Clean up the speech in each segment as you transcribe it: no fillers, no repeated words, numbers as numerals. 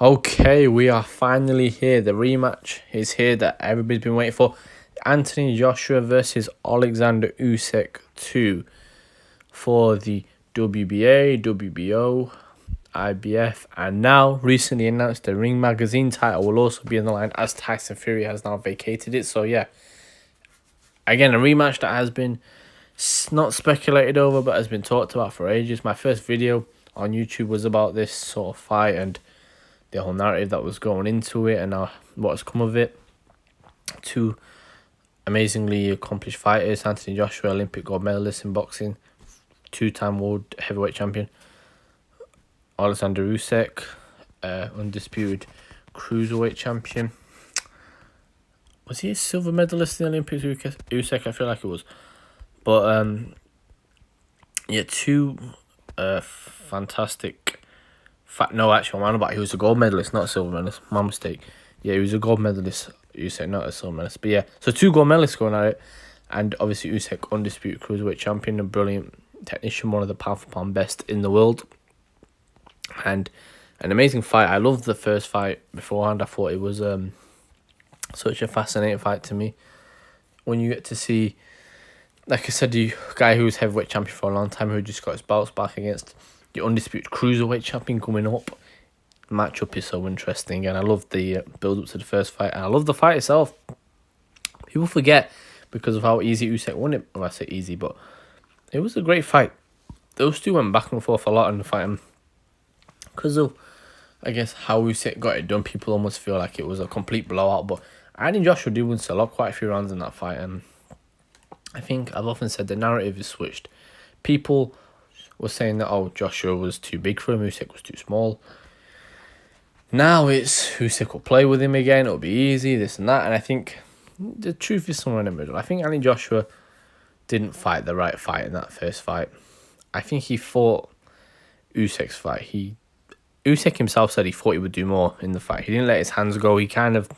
Okay, we are finally here. The rematch is here that everybody's been waiting for. Anthony Joshua versus Oleksandr Usyk 2 for the WBA, WBO, IBF, and now recently announced the Ring magazine title will also be on the line as Tyson Fury has now vacated it. So yeah, again, a rematch that has been not speculated over but has been talked about for ages. My first video on YouTube was about this sort of fight and the whole narrative that was going into it and what has come of it. Two amazingly accomplished fighters, Anthony Joshua, Olympic gold medalist in boxing, two-time world heavyweight champion, Oleksandr Usyk, undisputed cruiserweight champion. Was he a silver medalist in the Olympics, Usyk? I feel like it was. But yeah, two fantastic. No, actually, I'm on about he was a gold medalist, not a silver medalist. My mistake. Yeah, he was a gold medalist. Usyk, not a silver medalist. But yeah, so two gold medalists going at it, and obviously Usyk, undisputed cruiserweight champion, a brilliant technician, one of the pound for pound best in the world, and an amazing fight. I loved the first fight beforehand. I thought it was such a fascinating fight to me. When you get to see, like I said, the guy who was heavyweight champion for a long time, who just got his belts back against the undisputed cruiserweight champion coming up. The matchup is so interesting, and I love the build up to the first fight, and I love the fight itself. People forget because of how easy Usyk won it. Well, I say easy, but it was a great fight. Those two went back and forth a lot in the fight, and because of, I guess, how Usyk got it done, people almost feel like it was a complete blowout. But Anthony Joshua did win quite a few rounds in that fight, and I think I've often said the narrative is switched. People were saying that, oh, Joshua was too big for him, Usyk was too small. Now it's Usyk will play with him again, it'll be easy, this and that. And I think the truth is somewhere in the middle. I think Anthony Joshua didn't fight the right fight in that first fight. I think he fought Usyk's fight. Usyk himself said he thought he would do more in the fight. He didn't let his hands go. He kind of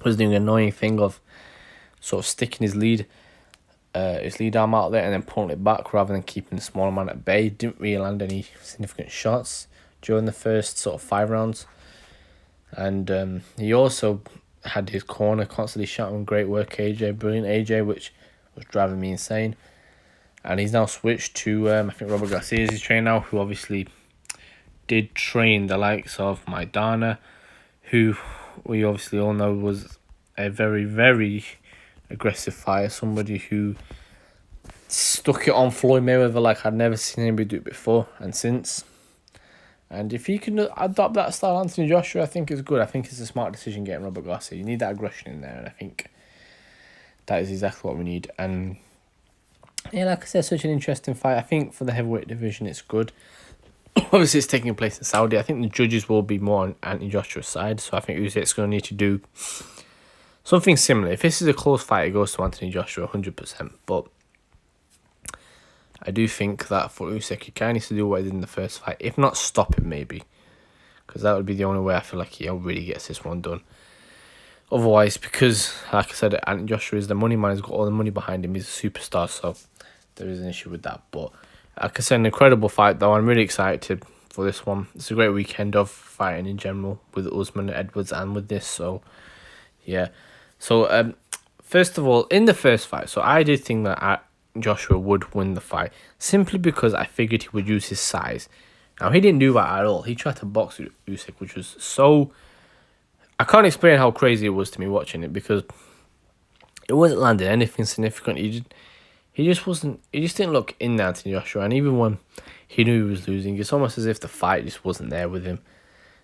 was doing an annoying thing of sort of sticking his lead arm out there and then pulling it back rather than keeping the smaller man at bay. Didn't really land any significant shots during the first sort of 5 rounds. And he also had his corner constantly shouting, "Great work, AJ, brilliant AJ," which was driving me insane. And he's now switched to, I think Robert Garcia is his trainer now, who obviously did train the likes of Maidana, who we obviously all know was a very, very aggressive fighter, somebody who stuck it on Floyd Mayweather like I'd never seen anybody do it before and since. And if he can adopt that style, Anthony Joshua, I think is good. I think it's a smart decision getting Robert Garcia. You need that aggression in there, and I think that is exactly what we need. And yeah, like I said, such an interesting fight. I think for the heavyweight division, it's good. Obviously, it's taking place in Saudi. I think the judges will be more on Anthony Joshua's side, so I think Usyk's going to need to do something similar. If this is a close fight, it goes to Anthony Joshua 100%. But I do think that for Usyk, he kind of needs to do what he did in the first fight. If not, stop him maybe. Because that would be the only way I feel like he really gets this one done. Otherwise, because, like I said, Anthony Joshua is the money man. He's got all the money behind him. He's a superstar, so there is an issue with that. But like I said, an incredible fight, though. I'm really excited for this one. It's a great weekend of fighting in general with Usman, Edwards, and with this. So, yeah. So, first of all, in the first fight, so I did think that Joshua would win the fight simply because I figured he would use his size. Now, he didn't do that at all. He tried to box Usyk, which was so... I can't explain how crazy it was to me watching it because it wasn't landing anything significant. He just didn't look in there, Anthony Joshua. And even when he knew he was losing, it's almost as if the fight just wasn't there with him.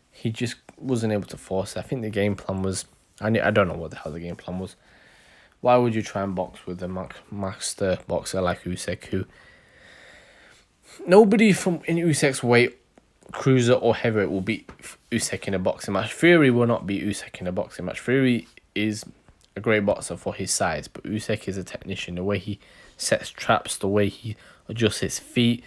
He just wasn't able to force it. I think the game plan was... I don't know what the hell the game plan was. Why would you try and box with a master boxer like Usyk, who... Nobody from in Usyk's weight, cruiser or heavyweight, will beat Usyk in a boxing match. Fury will not beat Usyk in a boxing match. Fury is a great boxer for his size, but Usyk is a technician. The way he sets traps, the way he adjusts his feet,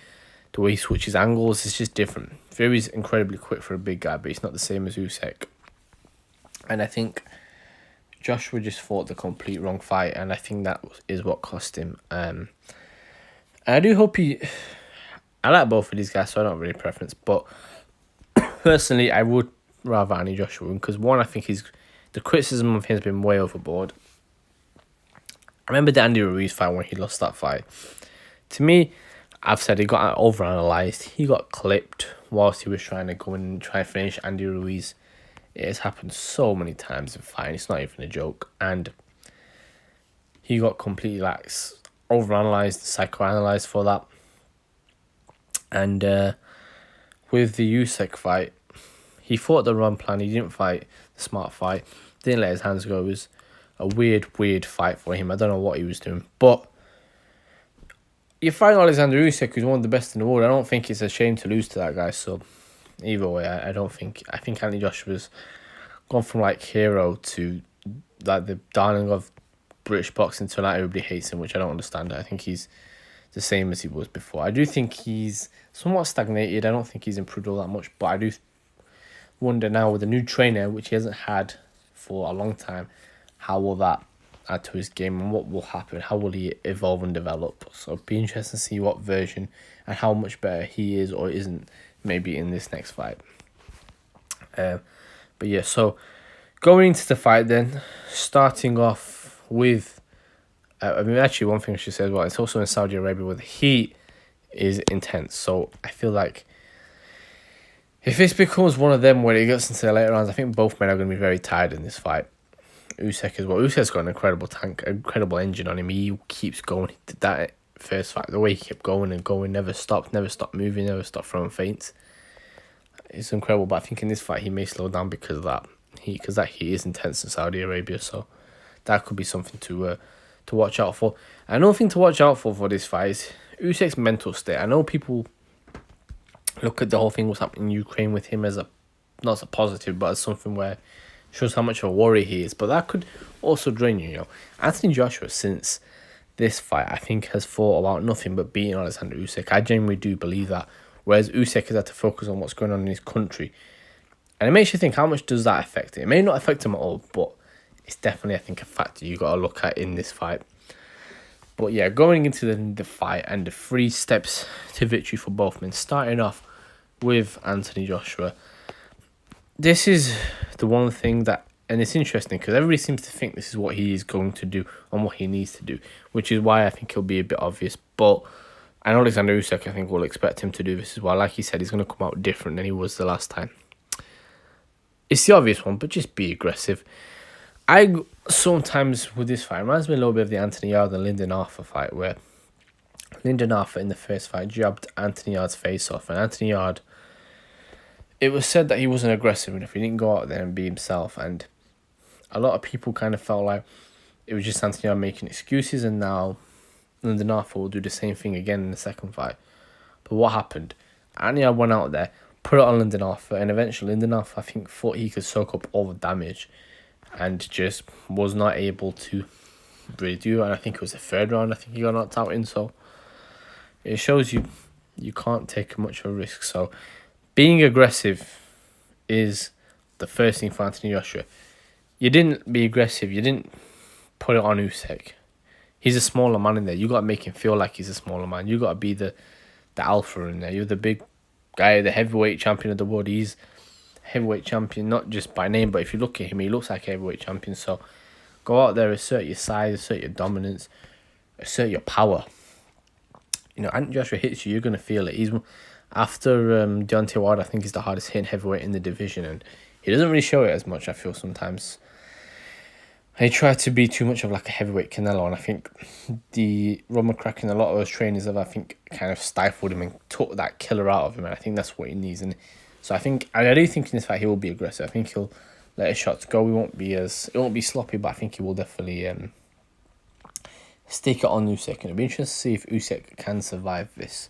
the way he switches angles, it's just different. Fury's incredibly quick for a big guy, but he's not the same as Usyk. And I think Joshua just fought the complete wrong fight, and I think that is what cost him. And I do hope I like both of these guys, so I don't have any preference. But personally, I would rather Anthony Joshua win, because one, I think the criticism of him has been way overboard. I remember the Andy Ruiz fight when he lost that fight. To me, I've said he got overanalyzed. He got clipped whilst he was trying to go and try and finish Andy Ruiz. It has happened so many times in fighting. It's not even a joke. And he got completely overanalyzed, psychoanalyzed for that. And with the Usyk fight, he fought the wrong plan. He didn't fight the smart fight. Didn't let his hands go. It was a weird fight for him. I don't know what he was doing. But you fight Oleksandr Usyk, who's one of the best in the world. I don't think it's a shame to lose to that guy. So either way, I don't think... I think Anthony Joshua's gone from hero to the darling of British boxing to everybody hates him, which I don't understand. I think he's the same as he was before. I do think he's somewhat stagnated. I don't think he's improved all that much, but I do wonder now with a new trainer, which he hasn't had for a long time, how will that add to his game and what will happen? How will he evolve and develop? So it'll be interesting to see what version and how much better he is or isn't maybe in this next fight. But yeah, so going into the fight then, starting off with, actually one thing I should say as well, it's also in Saudi Arabia where the heat is intense. So I feel like if this becomes one of them where it gets into the later rounds, I think both men are going to be very tired in this fight. Usyk as well. Usyk's got an incredible incredible engine on him. He keeps going. He did that first fight, the way he kept going and going, never stopped moving, never stopped throwing feints. It's incredible, but I think in this fight he may slow down because of that. Because that heat is intense in Saudi Arabia, so that could be something to watch out for. Another thing to watch out for this fight is Usyk's mental state. I know people look at the whole thing what's happening in Ukraine with him as not as a positive, but as something where shows how much of a worry he is, but that could also drain you. Anthony Joshua, since this fight, I think has fought about nothing but beating Oleksandr Usyk. I genuinely do believe that. Whereas Usyk has had to focus on what's going on in his country, and it makes you think how much does that affect it. It may not affect him at all, but it's definitely, I think, a factor you got to look at in this fight. But yeah, going into the fight and the 3 steps to victory for both men, starting off with Anthony Joshua. This is the one thing that, and it's interesting because everybody seems to think this is what he is going to do and what he needs to do, which is why I think it'll be a bit obvious. But I know Oleksandr Usyk, I think, will expect him to do this as well. Like he said, he's going to come out different than he was the last time. It's the obvious one, but just be aggressive. I sometimes with this fight, it reminds me a little bit of the Anthony Yarde and Lyndon Arthur fight, where Lyndon Arthur in the first fight jabbed Anthony Yarde's face off, and Anthony Yarde, it was said that he wasn't aggressive enough. He didn't go out there and be himself, and a lot of people kind of felt like it was just Anthony Yarde making excuses, and now Lyndon Arthur will do the same thing again in the second fight. But what happened? Anthony Yarde went out there, put it on Lyndon Arthur, and eventually Lyndon Arthur, I think, thought he could soak up all the damage and just was not able to really do it. And I think it was the third round, I think he got knocked out in. So it shows you can't take much of a risk. So being aggressive is the first thing for Anthony Joshua. You didn't be aggressive. You didn't put it on Usyk. He's a smaller man in there. You got to make him feel like he's a smaller man. You got to be the alpha in there. You're the big guy, the heavyweight champion of the world. He's heavyweight champion, not just by name, but if you look at him, he looks like a heavyweight champion. So go out there, assert your size, assert your dominance, assert your power. Anthony Joshua hits you, you're going to feel it. He's after Deontay Wilder, I think he's the hardest hitting heavyweight in the division, and he doesn't really show it as much, I feel, sometimes. He tried to be too much of like a heavyweight Canelo, and I think the Rob McCracken and a lot of those trainers have, I think, kind of stifled him and took that killer out of him, and I think that's what he needs. And so I do think in this fight he will be aggressive. I think he'll let his shots go. It won't be sloppy, but I think he will definitely stick it on Usyk. And it'll be interesting to see if Usyk can survive this,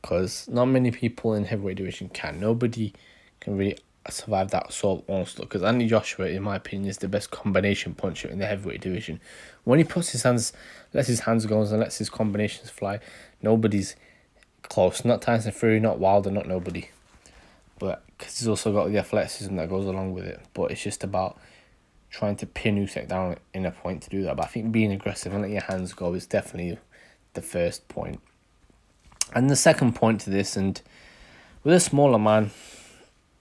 because not many people in heavyweight division can. Nobody can really survive that sort of onslaught, because Anthony Joshua, in my opinion, is the best combination puncher in the heavyweight division. When he puts his hands, lets his hands go and lets his combinations fly, nobody's close. Not Tyson Fury, not Wilder, not nobody. But because he's also got the athleticism that goes along with it. But it's just about trying to pin Usyk down in a point to do that. But I think being aggressive and letting your hands go is definitely the first point. And the second point to this, and with a smaller man,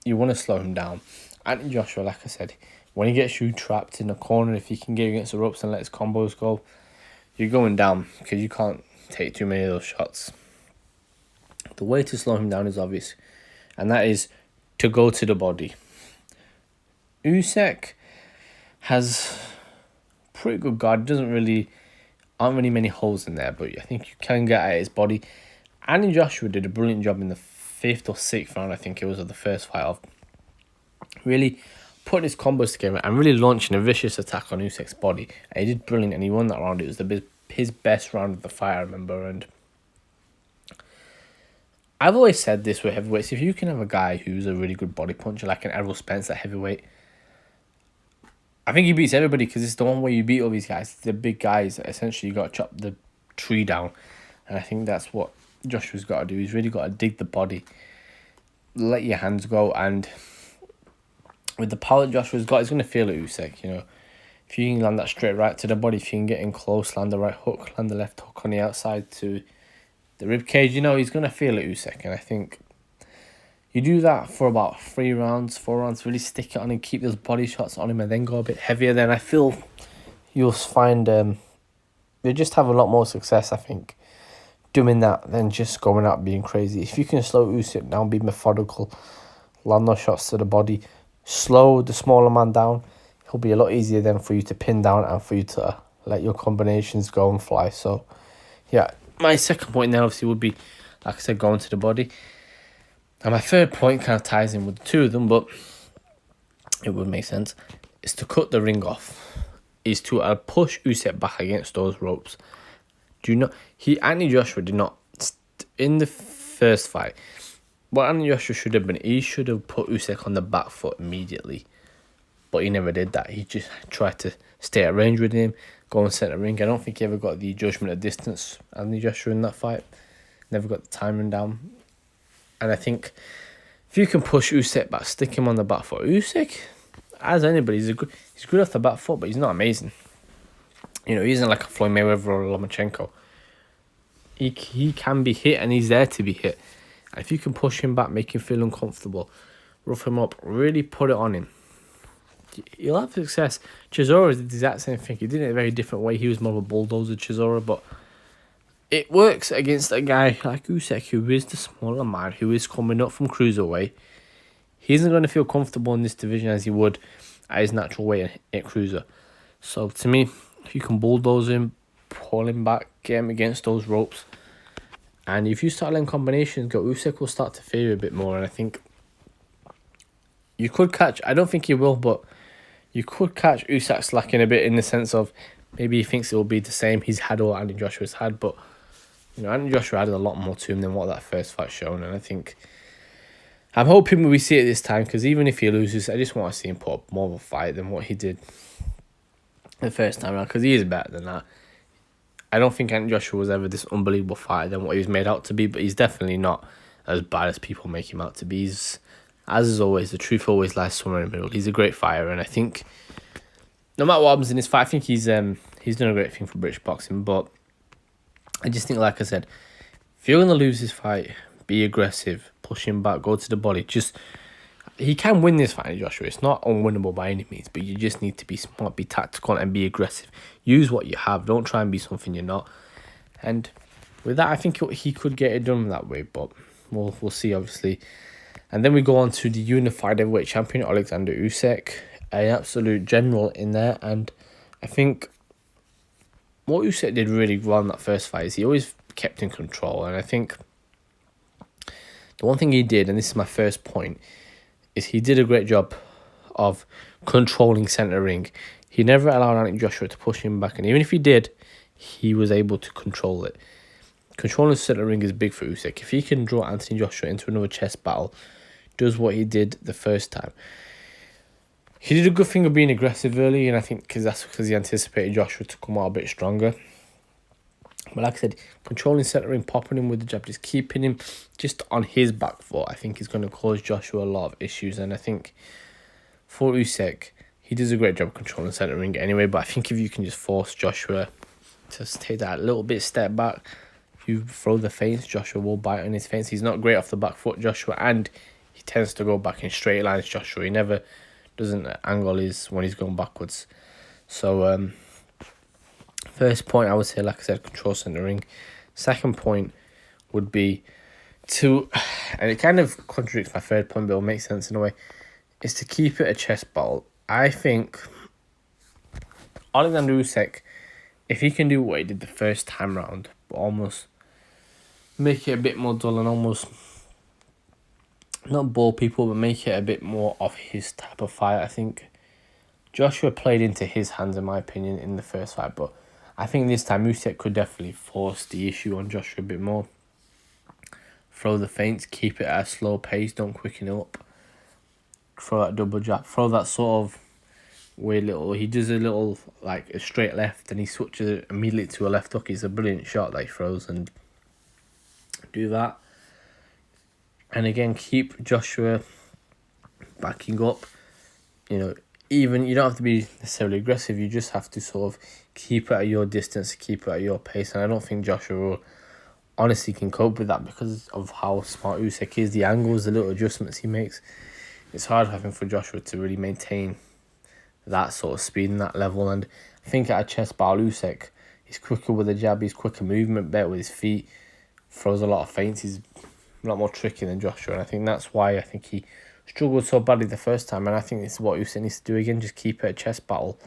you want to slow him down. Anthony Joshua, like I said, when he gets you trapped in the corner, if he can get against the ropes and let his combos go, you're going down because you can't take too many of those shots. The way to slow him down is obvious, and that is to go to the body. Usyk has pretty good guard. Aren't really many holes in there, but I think you can get at his body. Anthony Joshua did a brilliant job in the 5th or 6th round, I think it was, of the first fight, of really putting his combos together and really launching a vicious attack on Usyk's body. And he did brilliant, and he won that round. It was his best round of the fight, I remember. And I've always said this with heavyweights: if you can have a guy who's a really good body puncher, like an Errol Spence at heavyweight, I think he beats everybody, because it's the one way you beat all these guys. The big guys, essentially, you got to chop the tree down. And I think that's what Joshua's got to do. He's really got to dig the body, let your hands go, and with the power that Joshua's got, he's going to feel it, Usyk, you know. If you can land that straight right to the body, if you can get in close, land the right hook, land the left hook on the outside to the rib cage, you know, he's going to feel it, Usyk. And I think you do that for about 4 rounds, really stick it on him, keep those body shots on him, and then go a bit heavier. Then I feel you'll find you'll just have a lot more success, I think, doing that than just going out being crazy. If you can slow Usyk down, be methodical, land those shots to the body, slow the smaller man down, it'll be a lot easier then for you to pin down and for you to let your combinations go and fly. So, yeah, my second point then obviously would be, like I said, going to the body. And my third point kind of ties in with the two of them, but it would make sense, is to cut the ring off. Is to push Usyk back against those ropes. Anthony Joshua did not, in the first fight, what Anthony Joshua should have been, he should have put Usyk on the back foot immediately. But he never did that. He just tried to stay at range with him, go and set the ring. I don't think he ever got the judgment of distance, Anthony Joshua, in that fight. Never got the timing down. And I think if you can push Usyk back, stick him on the back foot. Usyk, as anybody, he's good off the back foot, but he's not amazing. You know, he isn't like a Floyd Mayweather or a Lomachenko. He can be hit, and he's there to be hit. And if you can push him back, make him feel uncomfortable, rough him up, really put it on him, you'll have success. Chisora did the exact same thing. He did it in a very different way. He was more of a bulldozer, Chisora, but it works against a guy like Usyk, who is the smaller man, who is coming up from cruiserweight. He isn't going to feel comfortable in this division as he would at his natural weight at cruiser. So to me, if you can bulldoze him, pull him back, get him against those ropes, and if you start letting combinations go, Usyk will start to fear you a bit more. And I think you could catch, I don't think he will, but you could catch Usyk slacking a bit, in the sense of maybe he thinks it will be the same he's had or Anthony Joshua's had. But, you know, Anthony Joshua added a lot more to him than what that first fight shown. And I think, I'm hoping we see it this time, because even if he loses, I just want to see him put up more of a fight than what he did the first time around, because he is better than that. I don't think Anthony Joshua was ever this unbelievable fighter than what he was made out to be, but he's definitely not as bad as people make him out to be. He's, as is always, the truth always lies somewhere in the middle. He's a great fighter, and I think no matter what happens in this fight, I think he's done a great thing for British boxing. But I just think, like I said, if you're going to lose this fight, be aggressive, push him back, go to the body. He can win this fight, Joshua. It's not unwinnable by any means, but you just need to be smart, be tactical, and be aggressive. Use what you have. Don't try and be something you're not. And with that, I think he could get it done that way, but we'll see, obviously. And then we go on to the unified heavyweight champion, Oleksandr Usyk, an absolute general in there. And I think what Usyk did really well in that first fight is he always kept in control. And I think the one thing he did, and this is my first point, is he did a great job of controlling centre ring. He never allowed Anthony Joshua to push him back, and even if he did, he was able to control it. Controlling centre ring is big for Usyk. If he can draw Anthony Joshua into another chest battle, does what he did the first time. He did a good thing of being aggressive early, and I think that's because he anticipated Joshua to come out a bit stronger. But like I said, controlling centre ring, popping him with the jab, just keeping him just on his back foot, I think is going to cause Joshua a lot of issues. And I think for Usyk, he does a great job controlling centre ring anyway. But I think if you can just force Joshua to take that little bit step back, if you throw the feints, Joshua will bite on his feints. He's not great off the back foot, Joshua, and he tends to go back in straight lines, Joshua. He never doesn't angle his when he's going backwards. So first point I would say, like I said, control centering. Second point would be to, and it kind of contradicts my third point, but it'll make sense in a way, is to keep it a chess battle. I think Oleksandr Usyk, if he can do what he did the first time round, but almost make it a bit more dull and almost not bore people, but make it a bit more of his type of fight. I think Joshua played into his hands, in my opinion, in the first fight, but I think this time Usyk could definitely force the issue on Joshua a bit more. Throw the feints, keep it at a slow pace, don't quicken it up. Throw that double jab, throw that sort of weird little, he does a little, like a straight left and he switches it immediately to a left hook. It's a brilliant shot that he throws, and do that. And again, keep Joshua backing up. You know, even you don't have to be necessarily aggressive, you just have to sort of keep it at your distance, keep it at your pace. And I don't think Joshua will, honestly can cope with that because of how smart Usyk is. The angles, the little adjustments he makes. It's hard, I think, for Joshua to really maintain that sort of speed and that level. And I think at a chess battle, Usyk, he's quicker with the jab, he's quicker movement, better with his feet, throws a lot of feints, he's a lot more tricky than Joshua. And I think that's why I think he struggled so badly the first time. And I think this is what Usyk needs to do again, just keep it a chess battle.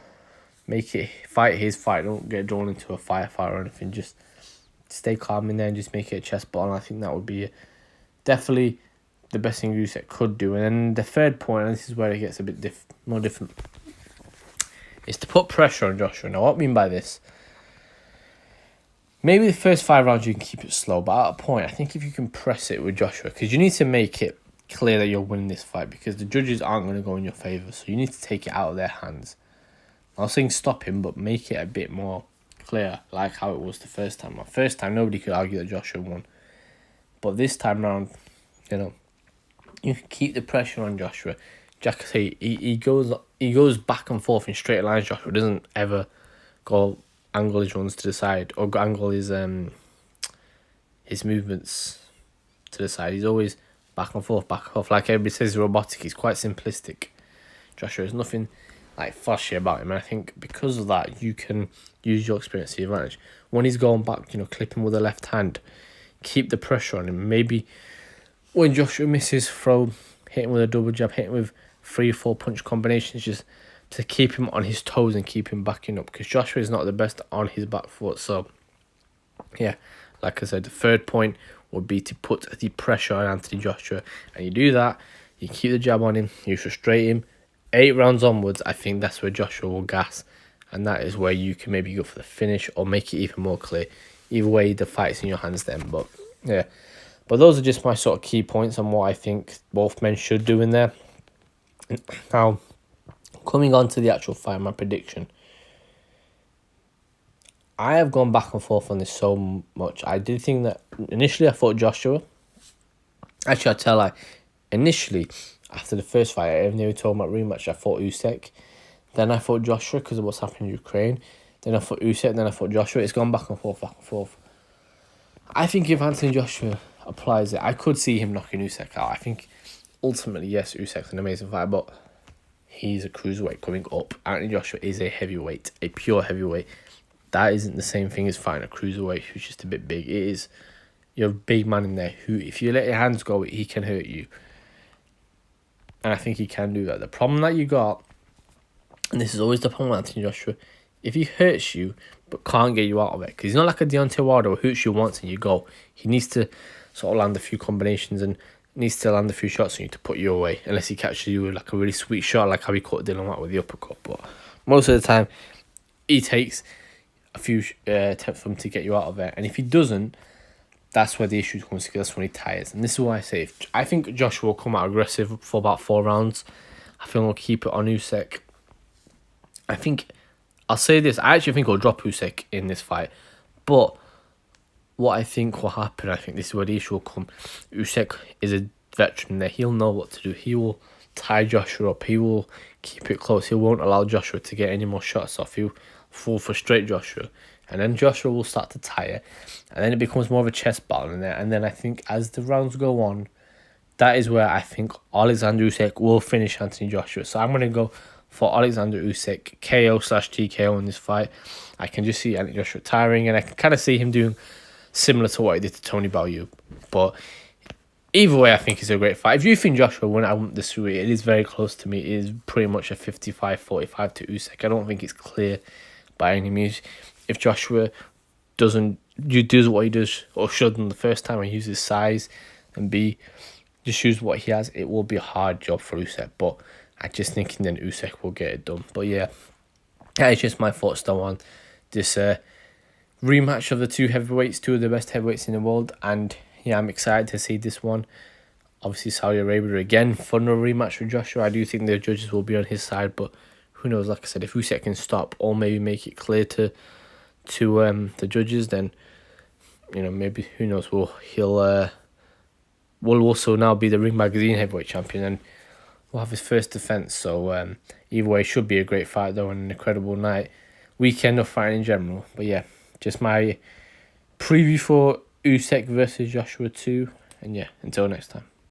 Make it, fight his fight, don't get drawn into a firefight or anything, just stay calm in there and just make it a chess battle. And I think that would be definitely the best thing Usyk could do. And then the third point, and this is where it gets a bit more different, is to put pressure on Joshua. Now, what I mean by this, maybe the first 5 rounds you can keep it slow, but at a point, I think if you can press it with Joshua, because you need to make it clear that you're winning this fight, because the judges aren't going to go in your favour, so you need to take it out of their hands. I'm not saying stop him, but make it a bit more clear, like how it was the first time. The first time, nobody could argue that Joshua won. But this time round, you know, you can keep the pressure on Joshua. Jack, say he goes back and forth in straight lines. Joshua doesn't ever go angle his runs to the side or angle his movements to the side. He's always back and forth. Like everybody says, robotic. He's quite simplistic. Joshua has nothing like flashy about him, and I think because of that, you can use your experience to your advantage. When he's going back, you know, clip him with the left hand, keep the pressure on him. Maybe when Joshua misses, hit him with a double jab, hit him with 3 or 4 punch combinations, just to keep him on his toes and keep him backing up, because Joshua is not the best on his back foot. So yeah, like I said, the third point would be to put the pressure on Anthony Joshua, and you do that, you keep the jab on him, you frustrate him. 8 rounds onwards, I think that's where Joshua will gas, and that is where you can maybe go for the finish or make it even more clear. Either way, the fight's in your hands then. But yeah, but those are just my sort of key points on what I think both men should do in there. Now, coming on to the actual fight, my prediction. I have gone back and forth on this so much. I did think that initially I thought Joshua. Actually, I'll tell you, initially, after the first fight, I never told about rematch, I thought Usyk. Then I thought Joshua because of what's happened in Ukraine. Then I thought Usyk, then I thought Joshua. It's gone back and forth, back and forth. I think if Anthony Joshua applies it, I could see him knocking Usyk out. I think ultimately, yes, Usyk's an amazing fighter, but he's a cruiserweight coming up. Anthony Joshua is a heavyweight, a pure heavyweight. That isn't the same thing as fighting a cruiserweight who's just a bit big. It is, you're a big man in there who, if you let your hands go, he can hurt you. And I think he can do that. The problem that you got, and this is always the problem with Anthony Joshua, if he hurts you but can't get you out of it, because he's not like a Deontay Wilder who hurts you once and you go. He needs to sort of land a few combinations and needs to land a few shots on you to put you away, unless he catches you with like a really sweet shot, like how he caught Dylan White with the uppercut. But most of the time, he takes a few attempts for him to get you out of it, and if he doesn't, that's where the issue comes, because that's when he tires. And this is why I say, I think Joshua will come out aggressive for about 4 rounds. I think he'll keep it on Usyk. I think, I'll say this, I actually think he'll drop Usyk in this fight. But what I think will happen, I think this is where the issue will come. Usyk is a veteran there. He'll know what to do. He will tie Joshua up. He will keep it close. He won't allow Joshua to get any more shots off. He'll full frustrate Joshua. And then Joshua will start to tire. And then it becomes more of a chess battle in there. And then I think as the rounds go on, that is where I think Oleksandr Usyk will finish Anthony Joshua. So I'm going to go for Oleksandr Usyk KO/TKO in this fight. I can just see Anthony Joshua tiring, and I can kind of see him doing similar to what he did to Tony Bellew. But either way, I think it's a great fight. If you think Joshua won, I wouldn't disagree. It is very close to me. It is pretty much a 55-45 to Usyk. I don't think it's clear by any means. If Joshua does what he does or should in the first time and uses size and just use what he has, it will be a hard job for Usyk. But I just think then Usyk will get it done. But yeah, that is just my thoughts though on this rematch of the two heavyweights, two of the best heavyweights in the world. And yeah, I'm excited to see this one. Obviously, Saudi Arabia again for another rematch with Joshua. I do think the judges will be on his side, but who knows? Like I said, if Usyk can stop or maybe make it clear to the judges, then maybe who knows? He'll will also now be the Ring Magazine heavyweight champion, and will have his first defense. So either way, it should be a great fight though, and an incredible weekend of fighting in general. But yeah, just my preview for Usyk versus Joshua 2, and yeah, until next time.